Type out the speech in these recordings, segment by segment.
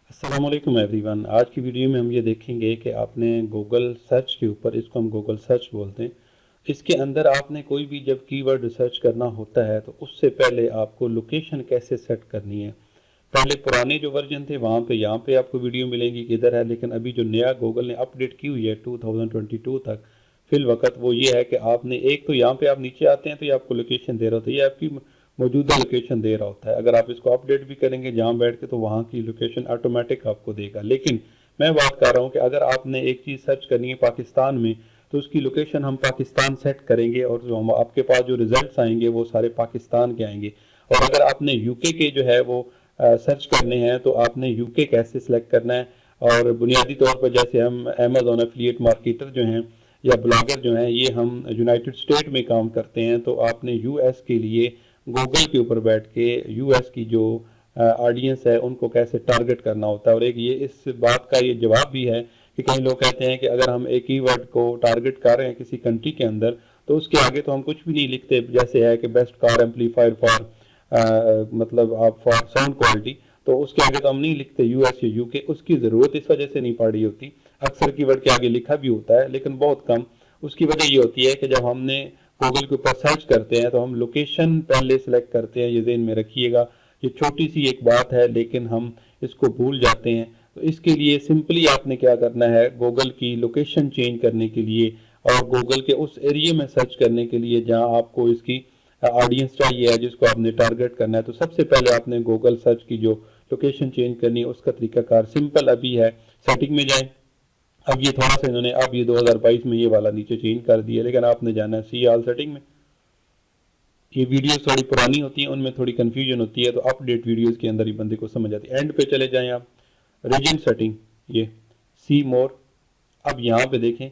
अस्सलाम वालेकुम एवरीवन। आज की वीडियो में हम ये देखेंगे कि आपने गूगल सर्च के ऊपर, इसको हम गूगल सर्च बोलते हैं, इसके अंदर आपने कोई भी जब कीवर्ड रिसर्च करना होता है तो उससे पहले आपको लोकेशन कैसे सेट करनी है। पहले पुराने जो वर्जन थे वहाँ पे यहाँ पे आपको वीडियो मिलेंगी किधर है, लेकिन अभी जो नया गूगल ने अपडेट की हुई है 2022 तक फिल वक्त, वो ये है कि आपने एक तो यहाँ पे आप नीचे आते हैं तो ये आपको लोकेशन दे रहा होता है, ये आपकी मौजूदा लोकेशन दे रहा होता है। अगर आप इसको अपडेट भी करेंगे जहाँ बैठ के तो वहाँ की लोकेशन ऑटोमेटिक आपको देगा। लेकिन मैं बात कर रहा हूँ कि अगर आपने एक चीज़ सर्च करनी है पाकिस्तान में तो उसकी लोकेशन हम पाकिस्तान सेट करेंगे और जो हम आपके पास जो रिजल्ट्स आएंगे वो सारे पाकिस्तान के आएंगे। और अगर आपने यूके के जो है वो सर्च करने हैं तो आपने यूके कैसे सिलेक्ट करना है। और बुनियादी तौर पर जैसे हम अमेजोन एफिलिएट मार्केटर जो हैं या ब्लॉगर जो हैं, ये हम यूनाइटेड स्टेट में काम करते हैं, तो आपने यूएस के लिए गूगल के ऊपर बैठ के यूएस की जो ऑडियंस है उनको कैसे टारगेट करना होता है। और एक ये इस बात का ये जवाब भी है कि कई लोग कहते हैं कि अगर हम एक कीवर्ड को टारगेट कर रहे हैं किसी कंट्री के अंदर तो उसके आगे तो हम कुछ भी नहीं लिखते, जैसे है कि बेस्ट कार एम्पलीफायर फॉर मतलब आप फॉर साउंड क्वालिटी, तो उसके आगे तो हम नहीं लिखते यूएस या यूके। उसकी ज़रूरत इस वजह से नहीं पड़ी होती। अक्सर कीवर्ड के आगे लिखा भी होता है लेकिन बहुत कम। उसकी वजह ये होती है कि जब हमने गूगल के ऊपर सर्च करते हैं तो हम लोकेशन पहले सेलेक्ट करते हैं। ये ज़हन में रखिएगा, ये छोटी सी एक बात है लेकिन हम इसको भूल जाते हैं। तो इसके लिए सिंपली आपने क्या करना है, गूगल की लोकेशन चेंज करने के लिए और गूगल के उस एरिया में सर्च करने के लिए जहां आपको इसकी ऑडियंस चाहिए है, जिसको आपने टारगेट करना है, तो सबसे पहले आपने गूगल सर्च की जो लोकेशन चेंज करनी है उसका तरीकाकार सिंपल अभी है। सेटिंग में जाएं। अब ये थोड़ा सा इन्होंने अब ये 2022 में ये वाला नीचे चेंज कर दिया, लेकिन आपने जाना है सी ऑल सेटिंग में। ये वीडियोस थोड़ी पुरानी होती हैं, उनमें थोड़ी कंफ्यूजन होती है, तो अपडेट वीडियोस के अंदर ही बंदे को समझ आती है। एंड पे चले जाएं आप, रीजन सेटिंग, ये सी मोर। अब यहाँ पे देखें,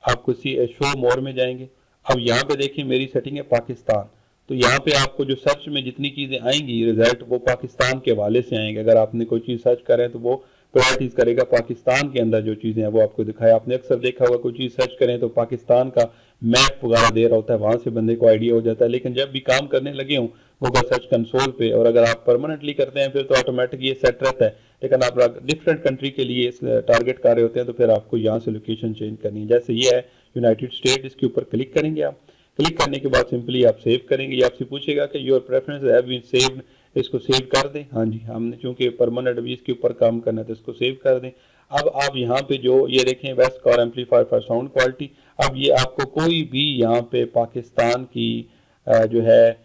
आपको सी शो मोर में जाएंगे। अब यहाँ पे देखें मेरी सेटिंग है पाकिस्तान, तो यहाँ पे आपको जो सर्च में जितनी चीज़ें आएंगी रिजल्ट वो पाकिस्तान के हवाले से आएंगे। अगर आपने कोई चीज़ सर्च करें तो वो प्रायोरिटीज करेगा पाकिस्तान के अंदर जो चीज़ें हैं वो आपको दिखाए। आपने अक्सर देखा होगा कोई चीज़ सर्च करें तो पाकिस्तान का मैप वगैरह दे रहा होता है, वहाँ से बंदे को आइडिया हो जाता है। लेकिन जब भी काम करने लगे हों गूगल सर्च कंसोल पे, और अगर आप परमानेंटली करते हैं फिर तो ऑटोमेटिक ये सेट रहता है। लेकिन आप डिफरेंट कंट्री के लिए टारगेट कर रहे होते हैं तो फिर आपको यहाँ से लोकेशन चेंज करनी है। जैसे ये है यूनाइटेड स्टेट, इसके ऊपर क्लिक करेंगे आप। क्लिक करने के बाद सिंपली आप सेव करेंगे। ये आपसे पूछेगा कि your preference have been saved, इसको सेव कर दें। हाँ जी, हमने चूंकि परमानेंट अभी इसके ऊपर काम करना है तो इसको सेव कर दें। अब आप यहाँ पे जो ये देखें best car amplifier for sound quality, अब ये आपको कोई भी यहाँ पे पाकिस्तान की जो है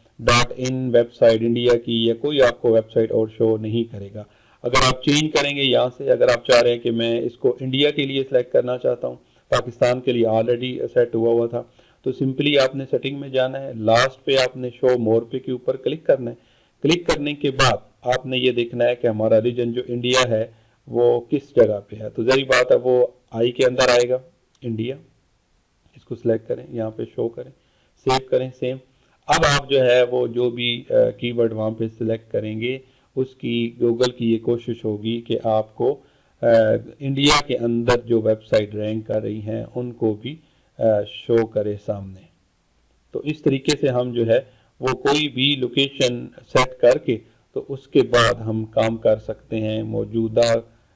.in वेबसाइट इंडिया की या कोई आपको वेबसाइट और शो नहीं करेगा। अगर आप चेंज करेंगे यहाँ से, अगर आप चाह रहे हैं कि मैं इसको इंडिया के लिए सिलेक्ट करना चाहता हूँ, पाकिस्तान के लिए ऑलरेडी सेट हुआ हुआ था, तो सिंपली आपने सेटिंग में जाना है, लास्ट पे आपने शो मोर पे के ऊपर क्लिक करना है। क्लिक करने के बाद आपने ये देखना है कि हमारा रीजन जो इंडिया है वो किस जगह पे है। तो जरी बात है वो आई के अंदर आएगा इंडिया, इसको सिलेक्ट करें, यहाँ पे शो करें, सेव करें सेम। अब आप जो है वो जो भी कीवर्ड वहाँ पे सिलेक्ट करेंगे उसकी गूगल की ये कोशिश होगी कि आपको इंडिया के अंदर जो वेबसाइट रैंक कर रही हैं उनको भी शो करे सामने। तो इस तरीके से हम जो है वो कोई भी लोकेशन सेट करके तो उसके बाद हम काम कर सकते हैं मौजूदा।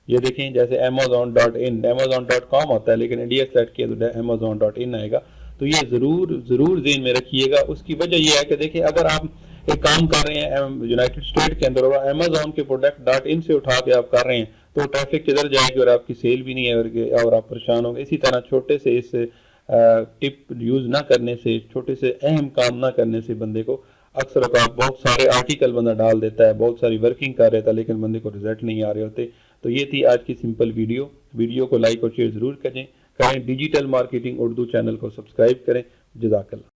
ये देखें जैसे amazon.in, amazon.com होता है लेकिन इंडिया सेलेक्ट किया तो amazon.in आएगा। तो ये ज़रूर ज़हन में रखिएगा। उसकी वजह ये है कि देखिए अगर आप एक काम कर रहे हैं यूनाइटेड स्टेट के अंदर और अमेजोन के प्रोडक्ट .in से उठा के आप कर रहे हैं तो ट्रैफिक किधर जाएगी और आपकी सेल भी नहीं है और आप परेशान होंगे। इसी तरह छोटे से इस टिप यूज़ ना करने से, छोटे से अहम काम ना करने से बंदे को अक्सर औकात बहुत सारे आर्टिकल बंदा डाल देता है, बहुत सारी वर्किंग कर रहा था लेकिन बंदे को रिजल्ट नहीं आ रहे होते। तो ये थी आज की सिंपल वीडियो को लाइक और शेयर ज़रूर करें। डिजिटल मार्केटिंग उर्दू चैनल को सब्सक्राइब करें। जज़ाकल्लाह।